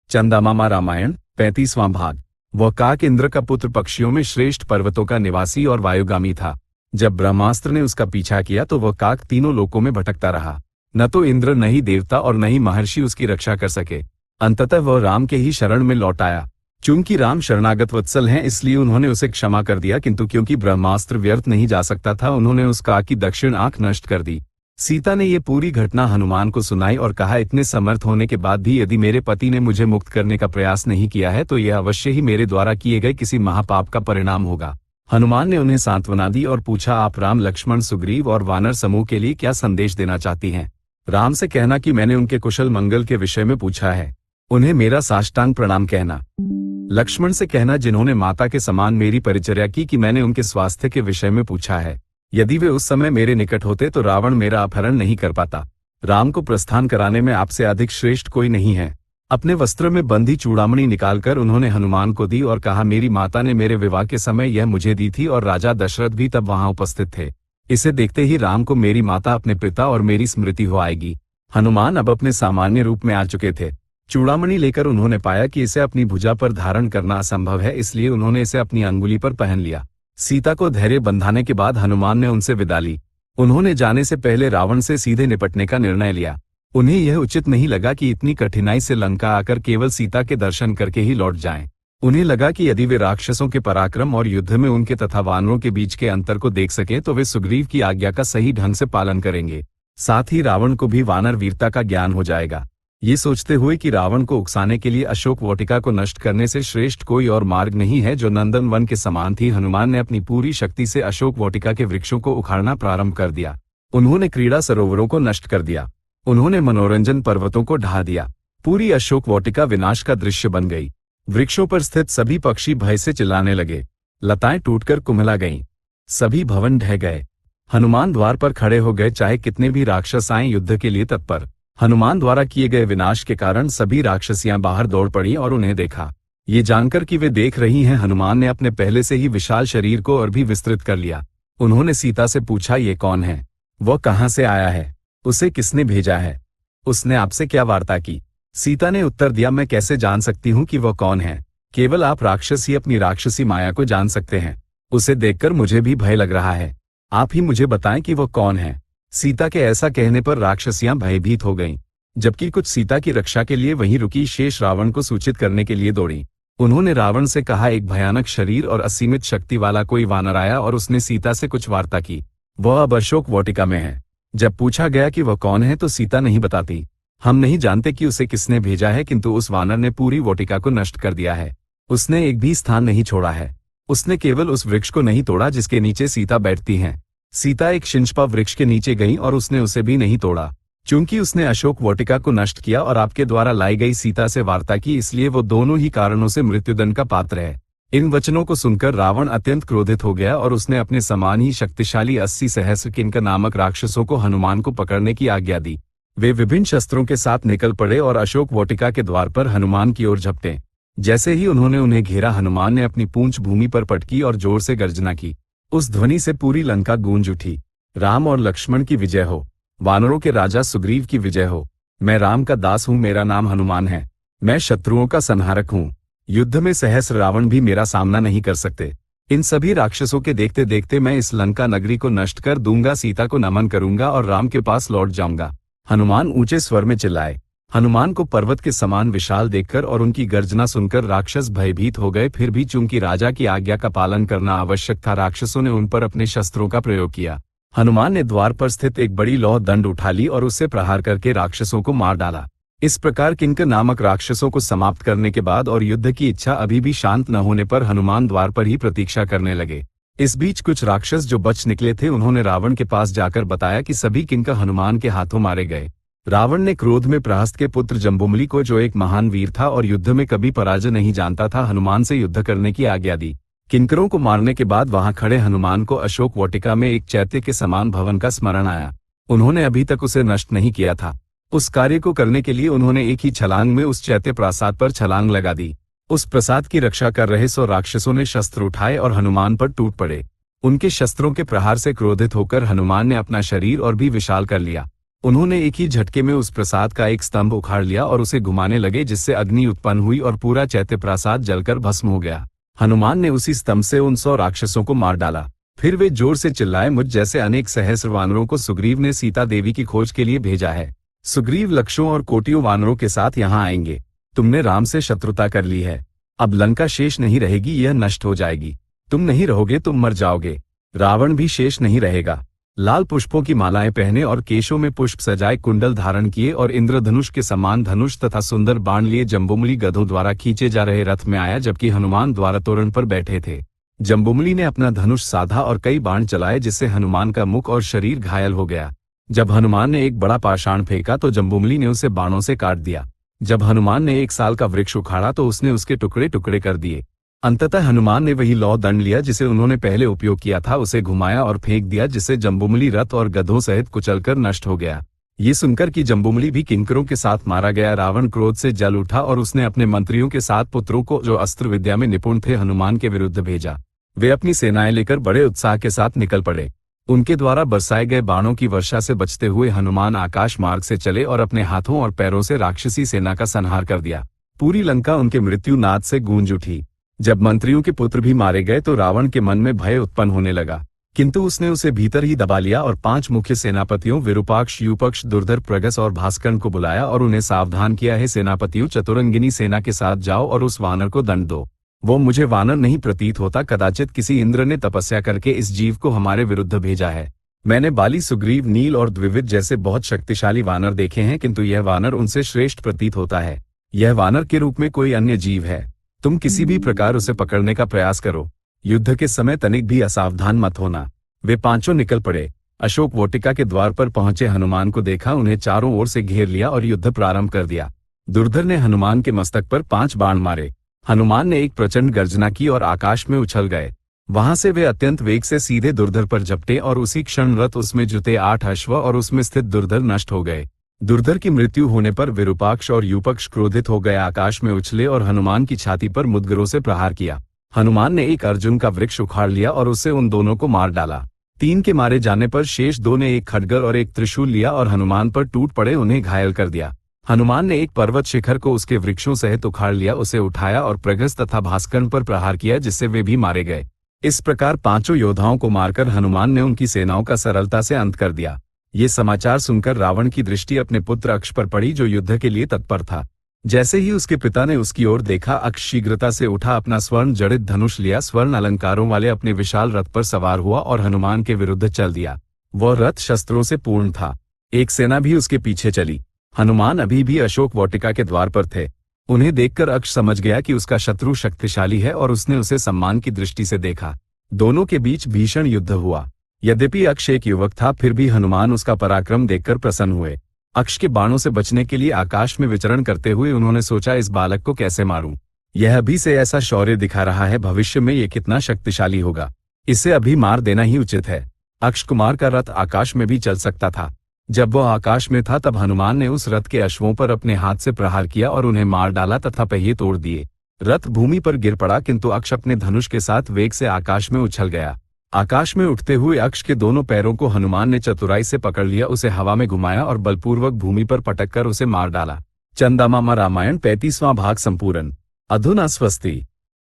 चंदामामा रामायण 35वां भाग। वह काक इंद्र का पुत्र, पक्षियों में श्रेष्ठ, पर्वतों का निवासी और वायुगामी था। जब ब्रह्मास्त्र ने उसका पीछा किया तो वह काक तीनों लोकों में भटकता रहा। न तो इंद्र, न ही देवता और न ही महर्षि उसकी रक्षा कर सके। अंततः वह राम के ही शरण में लौट आया। चूंकि राम शरणागत वत्सल हैं, इसलिए उन्होंने उसे क्षमा कर दिया, किंतु क्योंकि ब्रह्मास्त्र व्यर्थ नहीं जा सकता था, उन्होंने उस काक की दक्षिण आंख नष्ट कर दी। सीता ने ये पूरी घटना हनुमान को सुनाई और कहा, इतने समर्थ होने के बाद भी यदि मेरे पति ने मुझे मुक्त करने का प्रयास नहीं किया है तो यह अवश्य ही मेरे द्वारा किए गए किसी महापाप का परिणाम होगा। हनुमान ने उन्हें सांत्वना दी और पूछा, आप राम, लक्ष्मण, सुग्रीव और वानर समूह के लिए क्या संदेश देना चाहती हैं? राम से कहना कि मैंने उनके कुशल मंगल के विषय में पूछा है, उन्हें मेरा साष्टांग प्रणाम कहना। लक्ष्मण से कहना, जिन्होंने माता के समान मेरी परिचर्या की, कि मैंने उनके स्वास्थ्य के विषय में पूछा है। यदि वे उस समय मेरे निकट होते तो रावण मेरा अपहरण नहीं कर पाता। राम को प्रस्थान कराने में आपसे अधिक श्रेष्ठ कोई नहीं है। अपने वस्त्र में बंधी चूड़ामणि निकालकर उन्होंने हनुमान को दी और कहा, मेरी माता ने मेरे विवाह के समय यह मुझे दी थी और राजा दशरथ भी तब वहां उपस्थित थे। इसे देखते ही राम को मेरी माता, अपने पिता और मेरी स्मृति हो आएगी। हनुमान अब अपने सामान्य रूप में आ चुके थे। चूड़ामणि लेकर उन्होंने पाया कि इसे अपनी भुजा पर धारण करना असंभव है, इसलिए उन्होंने इसे अपनी अंगुली पर पहन लिया। सीता को धैर्य बंधाने के बाद हनुमान ने उनसे विदा ली। उन्होंने जाने से पहले रावण से सीधे निपटने का निर्णय लिया। उन्हें यह उचित नहीं लगा कि इतनी कठिनाई से लंका आकर केवल सीता के दर्शन करके ही लौट जाएं। उन्हें लगा कि यदि वे राक्षसों के पराक्रम और युद्ध में उनके तथा वानरों के बीच के अंतर को देख सके तो वे सुग्रीव की आज्ञा का सही ढंग से पालन करेंगे। साथ ही रावण को भी वानर वीरता का ज्ञान हो जाएगा। ये सोचते हुए कि रावण को उकसाने के लिए अशोक वाटिका को नष्ट करने से श्रेष्ठ कोई और मार्ग नहीं है, जो नंदन वन के समान थी, हनुमान ने अपनी पूरी शक्ति से अशोक वाटिका के वृक्षों को उखाड़ना प्रारंभ कर दिया। उन्होंने क्रीड़ा सरोवरों को नष्ट कर दिया। उन्होंने मनोरंजन पर्वतों को ढहा दिया। पूरी अशोक वाटिका विनाश का दृश्य बन गई। वृक्षों पर स्थित सभी पक्षी भय से चिल्लाने लगे। लताएं टूटकर कुम्हला गईं। सभी भवन ढह गए। हनुमान द्वार पर खड़े हो गए, चाहे कितने भी राक्षस आएं युद्ध के लिए तत्पर। हनुमान द्वारा किए गए विनाश के कारण सभी राक्षसियां बाहर दौड़ पड़ी और उन्हें देखा। ये जानकर कि वे देख रही हैं, हनुमान ने अपने पहले से ही विशाल शरीर को और भी विस्तृत कर लिया। उन्होंने सीता से पूछा, ये कौन है? वह कहाँ से आया है? उसे किसने भेजा है? उसने आपसे क्या वार्ता की? सीता ने उत्तर दिया, मैं कैसे जान सकती हूँ कि वह कौन है? केवल आप राक्षस ही अपनी राक्षसी माया को जान सकते हैं। उसे देखकर मुझे भी भय लग रहा है। आप ही मुझे बताएं कि वह कौन है। सीता के ऐसा कहने पर राक्षसियां भयभीत हो गईं, जबकि कुछ सीता की रक्षा के लिए वहीं रुकी शेष रावण को सूचित करने के लिए दौड़ी। उन्होंने रावण से कहा, एक भयानक शरीर और असीमित शक्ति वाला कोई वानर आया और उसने सीता से कुछ वार्ता की। वह अब अशोक वाटिका में है। जब पूछा गया कि वह कौन है तो सीता नहीं बताती। हम नहीं जानते कि उसे किसने भेजा है, किंतु उस वानर ने पूरी वाटिका को नष्ट कर दिया है। उसने एक भी स्थान नहीं छोड़ा है। उसने केवल उस वृक्ष को नहीं तोड़ा जिसके नीचे सीता बैठती हैं। सीता एक शिंशपा वृक्ष के नीचे गई और उसने उसे भी नहीं तोड़ा। चूंकि उसने अशोक वाटिका को नष्ट किया और आपके द्वारा लाई गई सीता से वार्ता की, इसलिए वो दोनों ही कारणों से मृत्युदंड का पात्र है। इन वचनों को सुनकर रावण अत्यंत क्रोधित हो गया और उसने अपने समान ही शक्तिशाली 80 सहस्र किंकर नामक राक्षसों को हनुमान को पकड़ने की आज्ञा दी। वे विभिन्न शस्त्रों के साथ निकल पड़े और अशोक वाटिका के द्वार पर हनुमान की ओर झपटे। जैसे ही उन्होंने उन्हें घेरा, हनुमान ने अपनी पूंछ भूमि पर पटकी और जोर से गर्जना की। उस ध्वनि से पूरी लंका गूंज उठी। राम और लक्ष्मण की विजय हो। वानरों के राजा सुग्रीव की विजय हो। मैं राम का दास हूँ, मेरा नाम हनुमान है। मैं शत्रुओं का संहारक हूँ। युद्ध में सहस्र रावण भी मेरा सामना नहीं कर सकते। इन सभी राक्षसों के देखते देखते मैं इस लंका नगरी को नष्ट कर दूंगा, सीता को नमन करूंगा और राम के पास लौट जाऊंगा। हनुमान ऊंचे स्वर में चिल्लाए। हनुमान को पर्वत के समान विशाल देखकर और उनकी गर्जना सुनकर राक्षस भयभीत हो गए। फिर भी चूंकि राजा की आज्ञा का पालन करना आवश्यक था, राक्षसों ने उन पर अपने शस्त्रों का प्रयोग किया। हनुमान ने द्वार पर स्थित एक बड़ी लौह दंड उठा ली और उससे प्रहार करके राक्षसों को मार डाला। इस प्रकार किंकर नामक राक्षसों को समाप्त करने के बाद और युद्ध की इच्छा अभी भी शांत न होने पर हनुमान द्वार पर ही प्रतीक्षा करने लगे। इस बीच कुछ राक्षस जो बच निकले थे, उन्होंने रावण के पास जाकर बताया कि सभी किंकर हनुमान के हाथों मारे गए। रावण ने क्रोध में प्रहस्त के पुत्र जम्बुमलि को, जो एक महान वीर था और युद्ध में कभी पराजय नहीं जानता था, हनुमान से युद्ध करने की आज्ञा दी। किंकरों को मारने के बाद वहां खड़े हनुमान को अशोक वाटिका में एक चैत्य के समान भवन का स्मरण आया। उन्होंने अभी तक उसे नष्ट नहीं किया था। उस कार्य को करने के लिए उन्होंने एक ही छलांग में उस चैत्य प्रासाद पर छलांग लगा दी। उस प्रासाद की रक्षा कर रहे 100 राक्षसों ने शस्त्र उठाए और हनुमान पर टूट पड़े। उनके शस्त्रों के प्रहार से क्रोधित होकर हनुमान ने अपना शरीर और भी विशाल कर लिया। उन्होंने एक ही झटके में उस प्रसाद का एक स्तंभ उखाड़ लिया और उसे घुमाने लगे, जिससे अग्नि उत्पन्न हुई और पूरा चैत्य प्रासाद जलकर भस्म हो गया। हनुमान ने उसी स्तंभ से उन 100 राक्षसों को मार डाला। फिर वे जोर से चिल्लाए, मुझ जैसे अनेक सहस्र वानरों को सुग्रीव ने सीता देवी की खोज के लिए भेजा है। सुग्रीव लक्षों और कोटियों वानरों के साथ यहाँ आएंगे। तुमने राम से शत्रुता कर ली है, अब लंका शेष नहीं रहेगी, यह नष्ट हो जाएगी। तुम नहीं रहोगे, तुम मर जाओगे। रावण भी शेष नहीं रहेगा। लाल पुष्पों की मालाएं पहने और केशों में पुष्प सजाए कुंडल धारण किए और इंद्रधनुष के समान धनुष तथा सुंदर बाण लिए जम्बूमली गधों द्वारा खींचे जा रहे रथ में आया, जबकि हनुमान द्वारा तोरण पर बैठे थे। जम्बूमली ने अपना धनुष साधा और कई बाण चलाए, जिससे हनुमान का मुख और शरीर घायल हो गया। जब हनुमान ने एक बड़ा पाषाण फेंका तो जम्बूमली ने उसे बाणों से काट दिया। जब हनुमान ने 1 साल का वृक्ष उखाड़ा तो उसने उसके टुकड़े टुकड़े कर दिए। अंततः हनुमान ने वही लौ दंड लिया जिसे उन्होंने पहले उपयोग किया था, उसे घुमाया और फेंक दिया, जिससे जम्बूमली रथ और गधों सहित कुचलकर नष्ट हो गया। ये सुनकर कि जम्बूमली भी किंकरों के साथ मारा गया, रावण क्रोध से जल उठा और उसने अपने मंत्रियों के 7 पुत्रों को, जो अस्त्र विद्या में निपुण थे, हनुमान के विरुद्ध भेजा। वे अपनी सेनाएं लेकर बड़े उत्साह के साथ निकल पड़े। उनके द्वारा बरसाए गए बाणों की वर्षा से बचते हुए हनुमान आकाश मार्ग से चले और अपने हाथों और पैरों से राक्षसी सेना का संहार कर दिया। पूरी लंका उनके मृत्यु नाद से गूंज उठी। जब मंत्रियों के पुत्र भी मारे गए तो रावण के मन में भय उत्पन्न होने लगा, किंतु उसने उसे भीतर ही दबा लिया और 5 मुख्य सेनापतियों विरूपाक्ष, यूपक्ष, दुर्धर, प्रगस और भास्करण को बुलाया और उन्हें सावधान किया, है सेनापतियों, चतुरंगिनी सेना के साथ जाओ और उस वानर को दंड दो। वो मुझे वानर नहीं प्रतीत होता, कदाचित किसी इंद्र ने तपस्या करके इस जीव को हमारे विरुद्ध भेजा है। मैंने बाली, सुग्रीव, नील और द्विविद जैसे बहुत शक्तिशाली वानर देखे हैं, किंतु यह वानर उनसे श्रेष्ठ प्रतीत होता है। यह वानर के रूप में कोई अन्य जीव है। तुम किसी भी प्रकार उसे पकड़ने का प्रयास करो। युद्ध के समय तनिक भी असावधान मत होना। वे 5 निकल पड़े। अशोक वाटिका के द्वार पर पहुंचे हनुमान को देखा, उन्हें चारों ओर से घेर लिया और युद्ध प्रारंभ कर दिया। दुर्धर ने हनुमान के मस्तक पर 5 बाण मारे। हनुमान ने एक प्रचंड गर्जना की और आकाश में उछल गए। वहां से वे अत्यंत वेग से सीधे दुर्धर पर झपटे और उसी क्षण रथ, उसमें जुते 8 अश्व और उसमें स्थित दुर्धर नष्ट हो गए। दुर्धर की मृत्यु होने पर विरूपाक्ष और यूपक्ष क्रोधित हो गए, आकाश में उछले और हनुमान की छाती पर मुद्गरों से प्रहार किया। हनुमान ने एक अर्जुन का वृक्ष उखाड़ लिया और उससे उन दोनों को मार डाला। 3 के मारे जाने पर शेष 2 ने एक खड्गर और एक त्रिशूल लिया और हनुमान पर टूट पड़े, उन्हें घायल कर दिया। हनुमान ने एक पर्वत शिखर को उसके वृक्षों सहित उखाड़ लिया, उसे उठाया और प्रगस तथा भास्करण पर प्रहार किया, जिससे वे भी मारे गए। इस प्रकार 5 योद्धाओं को मारकर हनुमान ने उनकी सेनाओं का सरलता से अंत कर दिया। ये समाचार सुनकर रावण की दृष्टि अपने पुत्र अक्ष पर पड़ी, जो युद्ध के लिए तत्पर था। जैसे ही उसके पिता ने उसकी ओर देखा, अक्ष शीघ्रता से उठा, अपना स्वर्ण जड़ित धनुष लिया, स्वर्ण अलंकारों वाले अपने विशाल रथ पर सवार हुआ और हनुमान के विरुद्ध चल दिया। वह रथ शस्त्रों से पूर्ण था। एक सेना भी उसके पीछे चली। हनुमान अभी भी अशोक वाटिका के द्वार पर थे। उन्हें देखकर अक्ष समझ गया कि उसका शत्रु शक्तिशाली है और उसने उसे सम्मान की दृष्टि से देखा। दोनों के बीच भीषण युद्ध हुआ। यद्यपि अक्ष एक युवक था, फिर भी हनुमान उसका पराक्रम देखकर प्रसन्न हुए। अक्ष के बाणों से बचने के लिए आकाश में विचरण करते हुए उन्होंने सोचा, इस बालक को कैसे मारूं? यह अभी से ऐसा शौर्य दिखा रहा है, भविष्य में ये कितना शक्तिशाली होगा। इसे अभी मार देना ही उचित है। अक्ष कुमार का रथ आकाश में भी चल सकता था। जब वह आकाश में था तब हनुमान ने उस रथ के अश्वों पर अपने हाथ से प्रहार किया और उन्हें मार डाला तथा पहिए तोड़ दिए। रथ भूमि पर गिर पड़ा, किंतु अक्ष अपने धनुष के साथ वेग से आकाश में उछल गया। आकाश में उठते हुए अक्ष के दोनों पैरों को हनुमान ने चतुराई से पकड़ लिया, उसे हवा में घुमाया और बलपूर्वक भूमि पर पटक कर उसे मार डाला। चंदामामा रामायण 35वां भाग संपूर्ण। अधुना स्वस्ति।